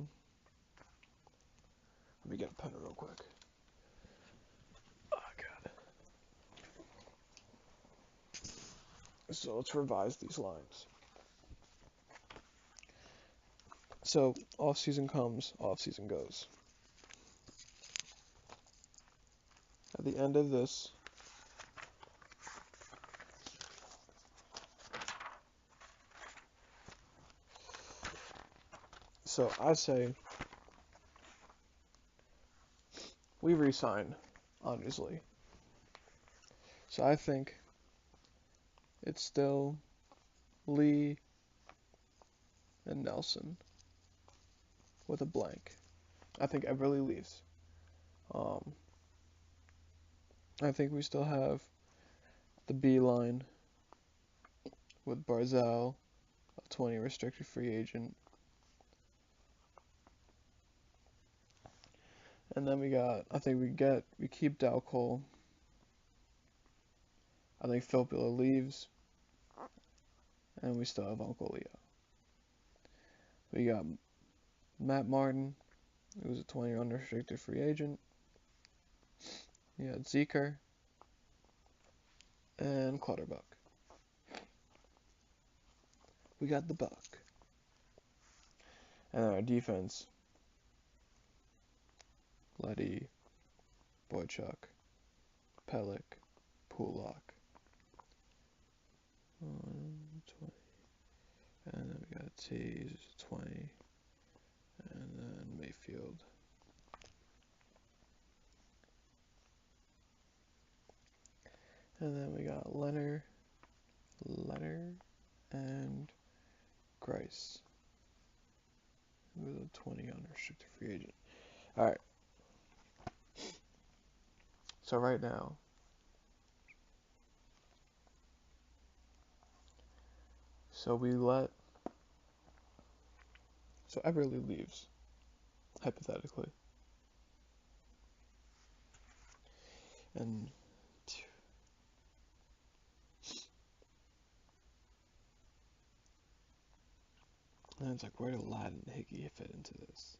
let me get a pen real quick. Oh, God. So, let's revise these lines. So, off-season comes, off-season goes. At the end of this, so I say we re-sign, obviously. So I think it's still Lee and Nelson with a blank. I think Everly leaves. I think we still have the B line with Barzal, a 20 restricted free agent. And then we keep Dow Cole. I think Filppula leaves. And we still have Uncle Leo. We got Matt Martin, who's a 20 unrestricted free agent. We had Zeker and Clutterbuck. We got the Buck. And our defense, Letty, Boychuk, Pellick, Pulak. 20. And then we got Taze, 20. And then Mayfield. And then we got Leonard, and Grice, who was a 20 unrestricted free agent. Alright. So right now, So Everly leaves, hypothetically. And it's like, where did Ladd and Higgy fit into this?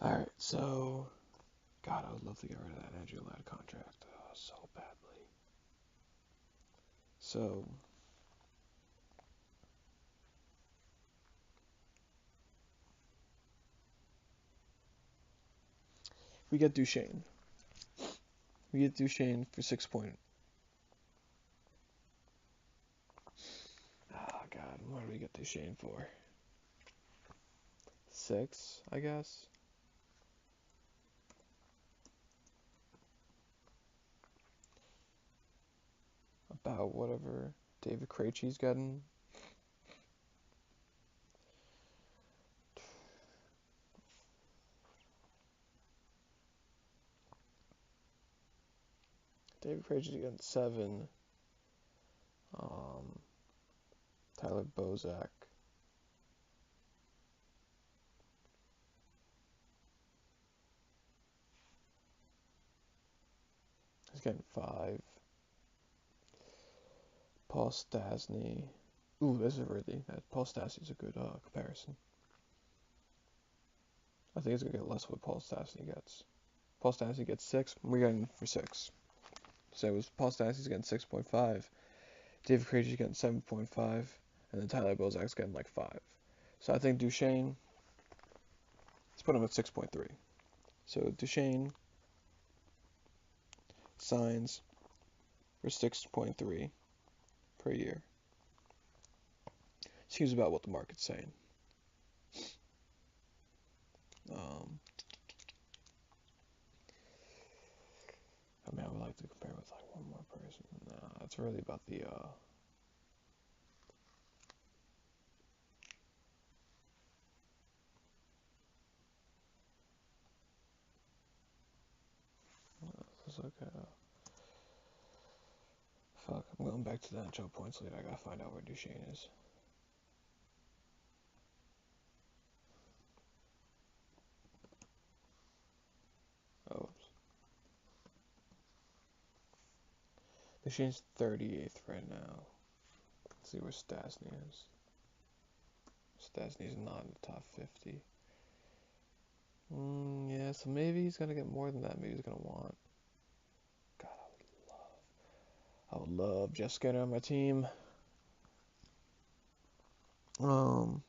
Alright, so God, I would love to get rid of that Andrew Ladd contract so badly. So we get Duchesne. We get Duchesne for 6 point. Oh God, what do we get Duchesne for? 6, I guess. About whatever David Krejci's getting. David Krejci's getting 7. Tyler Bozak. He's getting 5. Paul Stastny. Ooh, this is really that. Paul Stastny's a good comparison. I think it's gonna get less what Paul Stastny gets. Paul Stastny gets 6. We're getting for 6. So it was Paul Stastny's getting 6.5. David Krejci's getting 7.5, and then Tyler Bozak's getting like 5. So I think Duchesne. Let's put him at 6.3. So Duchesne signs for 6.3 per year. Seems about what the market's saying. I mean, I would like to compare with like one more person. Nah, it's really about the let's look at fuck. I'm going back to the NHL points lead. I gotta find out where Duchesne is. Oh, Duchesne's 38th right now. Let's see where Stastny is. Stastny's not in the top 50. Yeah, so maybe he's gonna get more than that. Maybe he's gonna want. God, I would love Jeff Skinner on my team. Damn.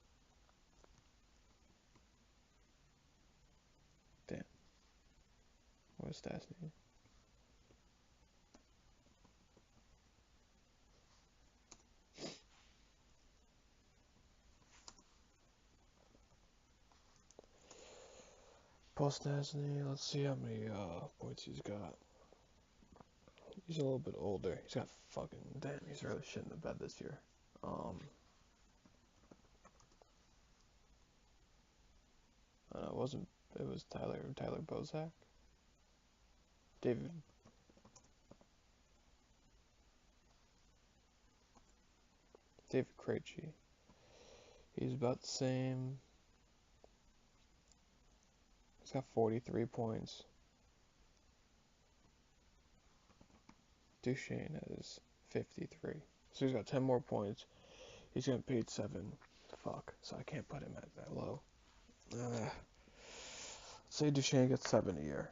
Where's Stastny? Paul Stastny. Let's see how many points he's got. He's a little bit older. He's got fucking damn. He's really shitting the bed this year. It wasn't. It was Tyler Bozak. David Krejci. He's about the same. He's got 43 points. Duchesne has 53. So he's got 10 more points. He's getting paid 7. Fuck. So I can't put him at that low. Say Duchesne gets 7 a year.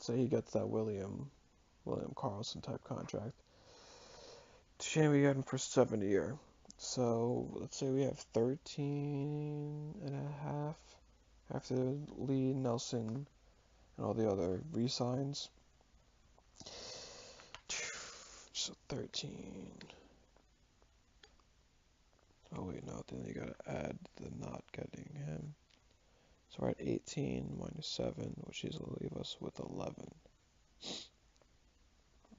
Say he gets that William Karlsson type contract. Duchesne we got him for 7 a year. So let's say we have 13 and a half after Lee, Nelson, and all the other re-signs. So 13. Oh wait, no, then you gotta add the not getting him. So we're at 18 minus 7, which is gonna leave us with 11.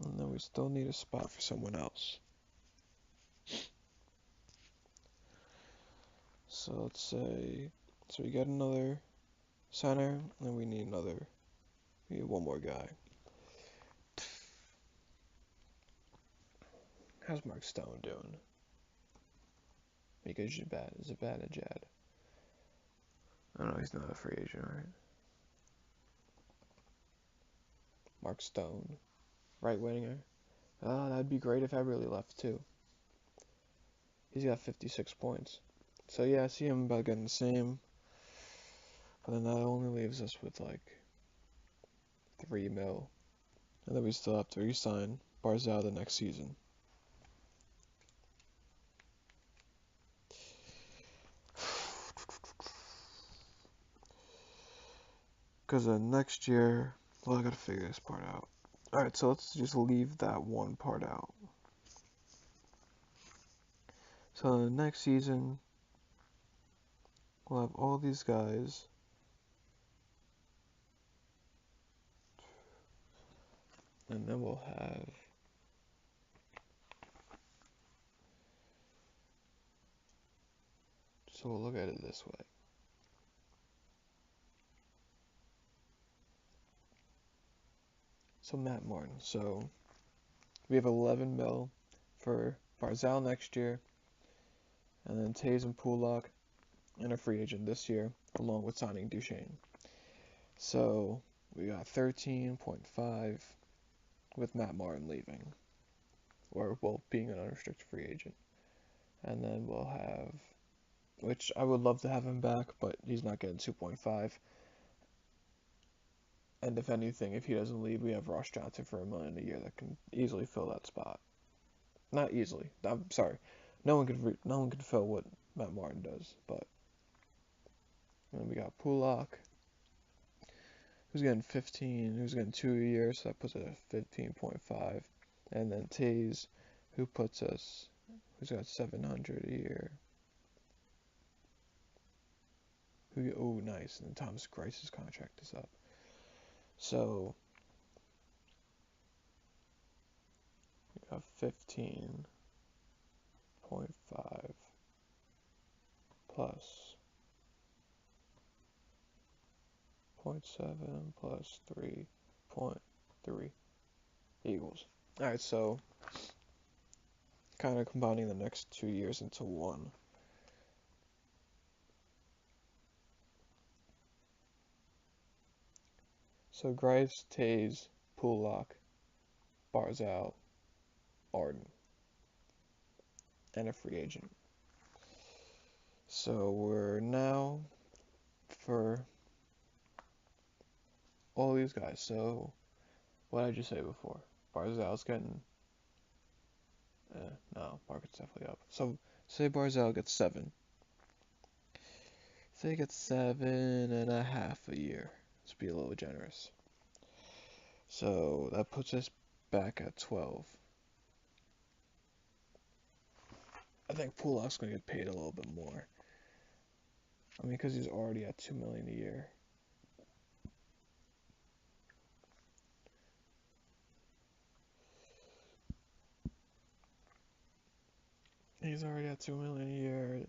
And then we still need a spot for someone else. So let's say, so we get another center, and we need one more guy. How's Mark Stone doing? Mika Zibanejad. I know he's not a free agent, right? Mark Stone, right winger. Oh, that'd be great if Eberle left too. He's got 56 points. So yeah, I see him about getting the same. But then that only leaves us with like 3 mil. And then we still have to re-sign Barzal the next season. Because next year, well, I gotta figure this part out. Alright, so let's just leave that one part out. So next season, we'll have all these guys. And then we'll have so we'll look at it this way. So Matt Martin. So we have 11 mil for Barzal next year, and then Taves and Pulak, and a free agent this year, along with signing Duchesne. So we got 13.5 with Matt Martin leaving, or well, being an unrestricted free agent. And then we'll have, which I would love to have him back, but he's not getting 2.5. And if anything, if he doesn't leave, we have Ross Johnson for $1 million a year that can easily fill that spot. Not easily. I'm sorry. No one could fill what Matt Martin does. But then we got Pulak, who's getting 15, who's getting 2 a year, so that puts it at 15.5. And then Taze, who's got 700 a year. Oh, nice. And then Thomas Grice's contract is up. So we got 15.5 plus 0.7 plus 3.3 equals. Alright, so kind of combining the next 2 years into one. So Grice, Taze, Pulak, Barzal, Arden, and a free agent. So we're now for all these guys. So what did I just say before? Barzal's getting no, market's definitely up. So say Barzal gets 7. Say he gets 7.5 a year. Let's be a little generous. So that puts us back at 12. I think Pulak's gonna get paid a little bit more. I mean, because he's already at 2 million a year. He's already at 2 million a year.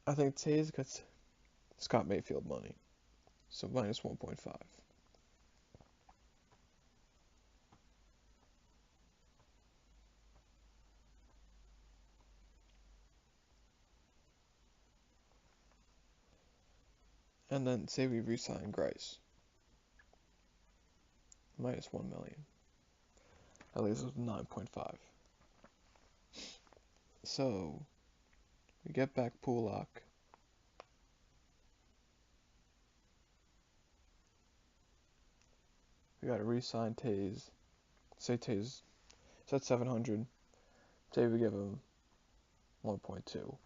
I think Taze gets Scott Mayfield money, so minus 1.5. And then say we re-sign Grice, minus 1 million. That leaves us with 9.5. So we get back Pulak. We gotta re-sign Taze. Say Taze, so that's 700. Say we give him 1.2,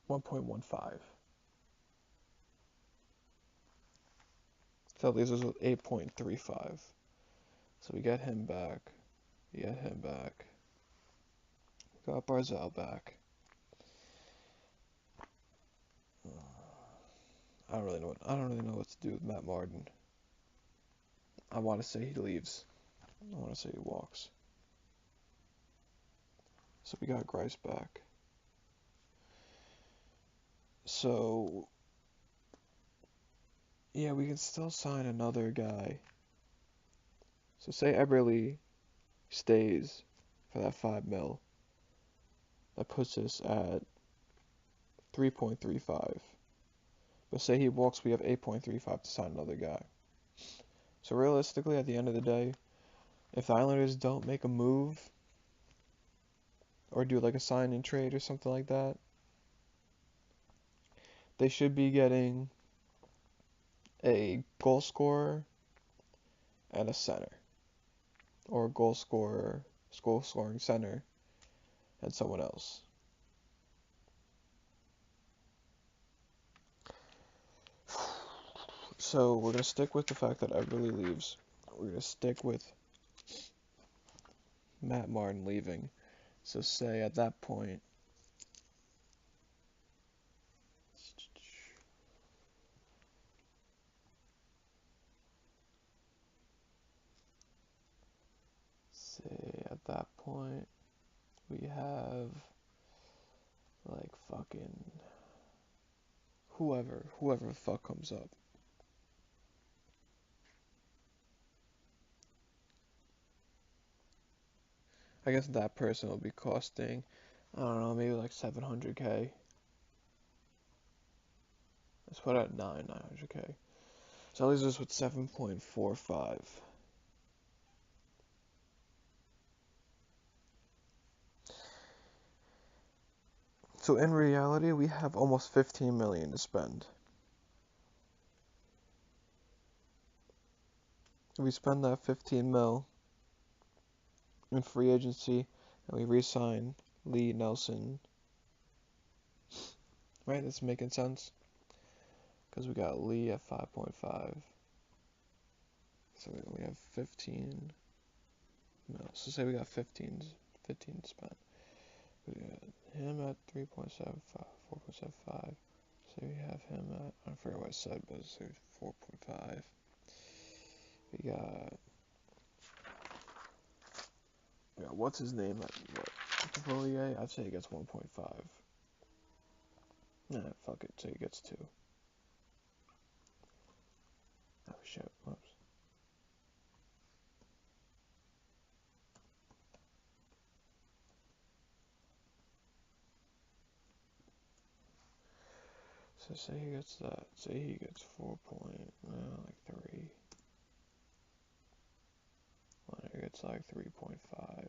1.15. So that leaves us with 8.35. So we get him back. We get him back. We got Barzal back. I don't really know what to do with Matt Martin. I want to say he leaves. I want to say he walks. So we got Grice back. So yeah, we can still sign another guy. So say Eberle stays for that 5 mil, that puts us at 3.35. But say he walks, we have 8.35 to sign another guy. So realistically, at the end of the day, if the Islanders don't make a move or do like a sign and trade or something like that, they should be getting a goal scorer and a center, or a goal scoring center, and someone else. So we're gonna stick with the fact that Everly leaves. We're gonna stick with Matt Martin leaving. So say at that point, we have like fucking whoever the fuck comes up. I guess that person will be costing, I don't know, maybe like 700K. Let's put it at 900K. So that leaves us with 7.45. So in reality, we have almost 15 million to spend. If we spend that 15 mil in free agency and we re-sign Lee Nelson, right? That's making sense. Because we got Lee at 5.5. So we have 15 mil. So say we got 15 spent. We got him at 3.75, 4.75. So we have him at, I forget what I said, but it's 4.5. We got, what's his name at what? Devolier? I'd say he gets 1.5. Nah, fuck it, say he gets 2. Oh shit, whoops. So say he gets that, say he gets 4 point, like 3. Leonard gets like 3.5.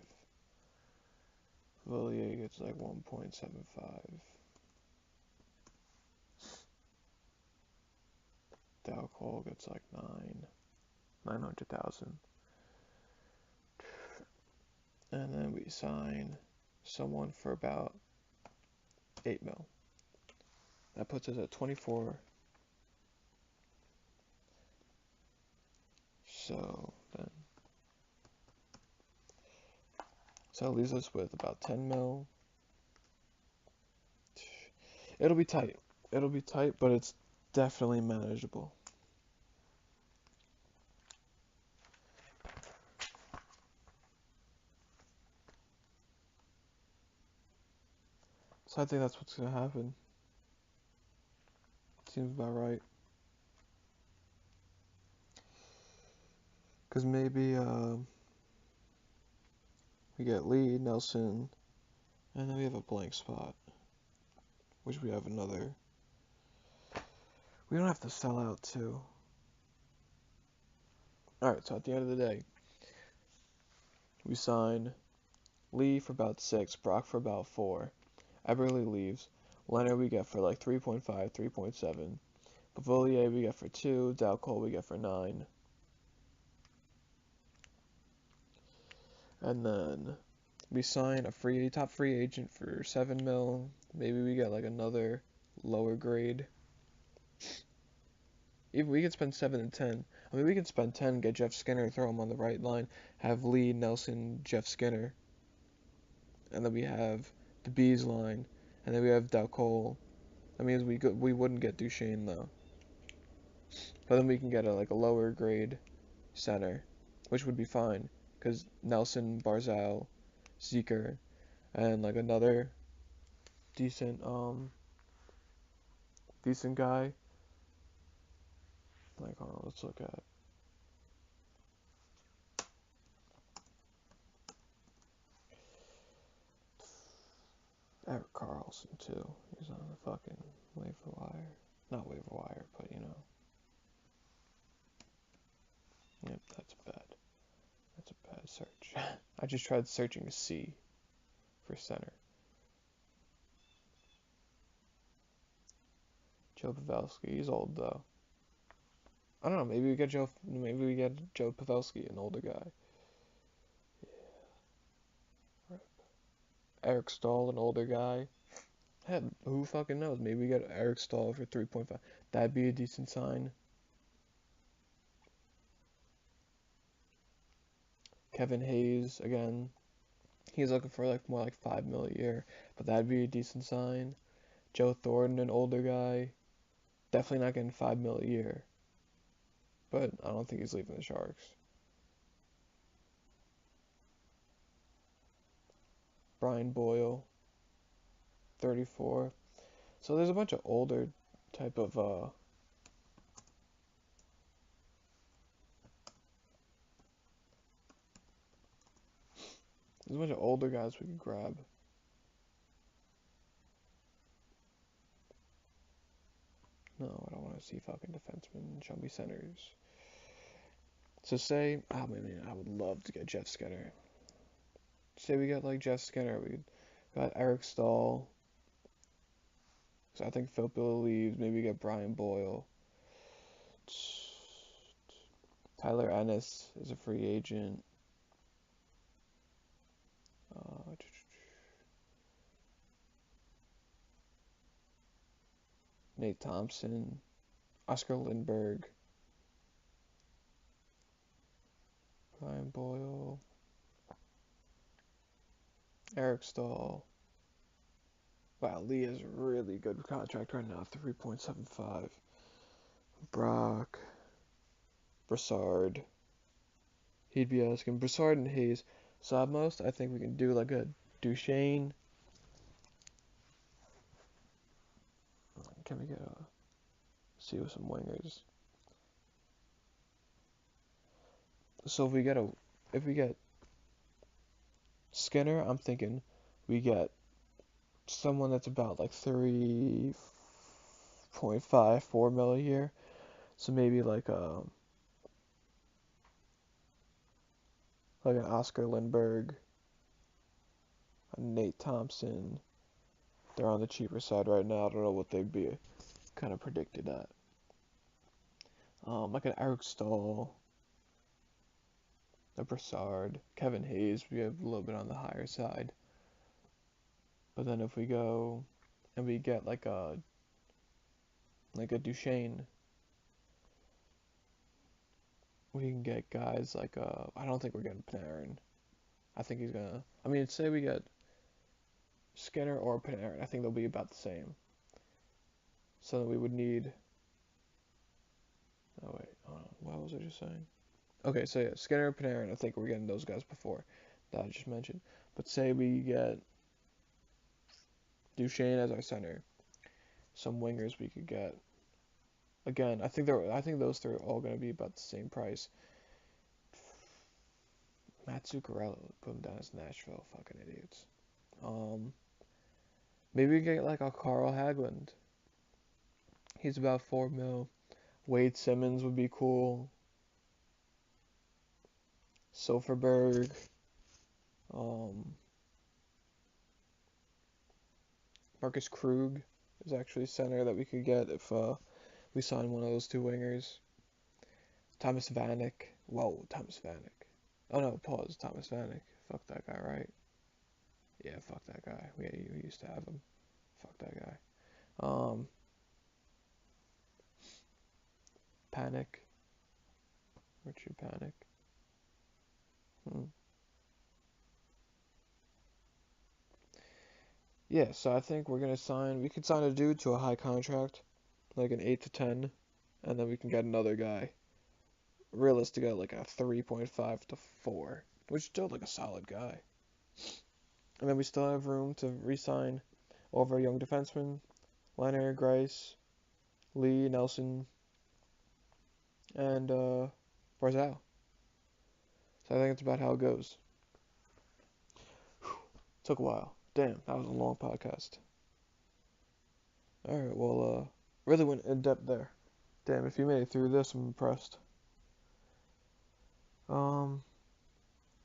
Villiers gets like 1.75. Dow Cole gets like 900,000. And then we sign someone for about 8 mil. That puts us at 24. So that leaves us with about 10 mil. It'll be tight. It'll be tight, but it's definitely manageable. So I think that's what's gonna happen. Seems about right. Because maybe we get Lee, Nelson, and then we have a blank spot, which we have another. We don't have to sell out too. Alright, so at the end of the day, we sign Lee for about 6, Brock for about 4. Everly leaves. Leonard we get for like 3.5, 3.7. Bavolier we get for 2. Dow Cole we get for 9. And then we sign a top free agent for 7 mil. Maybe we get like another lower grade. Even we could spend 7 and 10. I mean, we could spend 10, get Jeff Skinner, throw him on the right line, have Lee, Nelson, Jeff Skinner. And then we have the Bees line. And then we have Dow Cole. That means we wouldn't get Duchesne though. But then we can get a lower grade center, which would be fine. Because Nelson, Barzal, Zeker, and like another decent decent guy. Like, hold on, let's look at. Erik Karlsson too. He's on the fucking waiver wire. Not waiver wire, but you know. Yep, that's bad. That's a bad search. I just tried searching C for center. Joe Pavelski, he's old though. I don't know. Maybe we get Joe. Maybe we get Joe Pavelski, an older guy. Yeah. Eric Stahl, an older guy. Heck, who fucking knows? Maybe we get Eric Stahl for 3.5. That'd be a decent sign. Kevin Hayes again. He's looking for like more like 5 mil a year, but that'd be a decent sign. Joe Thornton, an older guy. Definitely not getting 5 mil a year, but I don't think he's leaving the Sharks. Brian Boyle, 34. So there's a bunch of older type of there's a bunch of older guys we could grab. No, I don't want to see fucking defensemen. Show me centers. So say, I mean, I would love to get Jeff Skinner. Say we got like Jeff Skinner, we got Eric Stahl. So I think Phil leaves. Maybe we get Brian Boyle. Tyler Ennis is a free agent. Nate Thompson, Oscar Lindberg, Brian Boyle, Eric Stahl. Wow, Lee has a really good contract right now, 3.75. Brock, Brassard. He'd be asking Brassard and Hayes. So at most, I think we can do like a Duchesne. Can we get see with some wingers? So if we get Skinner, I'm thinking we get someone that's about like 3.54 mil a year. So maybe like an Oscar Lindberg, a Nate Thompson. They're on the cheaper side right now. I don't know what they'd be kind of predicted at. Like an Eric Stahl, a Brassard, Kevin Hayes. We have a little bit on the higher side. But then if we go and we get like a Duchesne, we can get guys like I don't think we're getting Panarin. I think he's gonna. I mean, say we get Skinner or Panarin. I think they'll be about the same. So we would need. Oh wait, what was I just saying? Okay, so yeah, Skinner, Panarin. I think we're getting those guys before that I just mentioned. But say we get Duchesne as our center, some wingers we could get. Again, I think those three are all gonna be about the same price. Matt Zuccarello, put him down as Nashville, fucking idiots. Maybe we get like a Carl Hagelin. He's about 4 mil. Wade Simmons would be cool. Silverberg. Marcus Krug is actually center that we could get if we sign one of those two wingers. Thomas Vanek. Whoa, Thomas Vanek. Oh no, pause. Thomas Vanek. Fuck that guy, right? Yeah, fuck that guy. We used to have him. Fuck that guy. Panic. Richard Panic. Yeah, so I think we're gonna sign. We could sign a dude to a high contract, like an 8 to 10, and then we can get another guy. Realistically, like a 3.5 to 4, which is still like a solid guy. And then we still have room to re-sign all of our young defensemen: Leonard, Grice, Lee, Nelson, and Barzal. So I think that's about how it goes. Took a while. Damn, that was a long podcast. All right, well, really went in depth there. Damn, if you made it through this, I'm impressed. Um,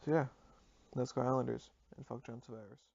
so yeah, let's go Islanders and fuck John Tavares.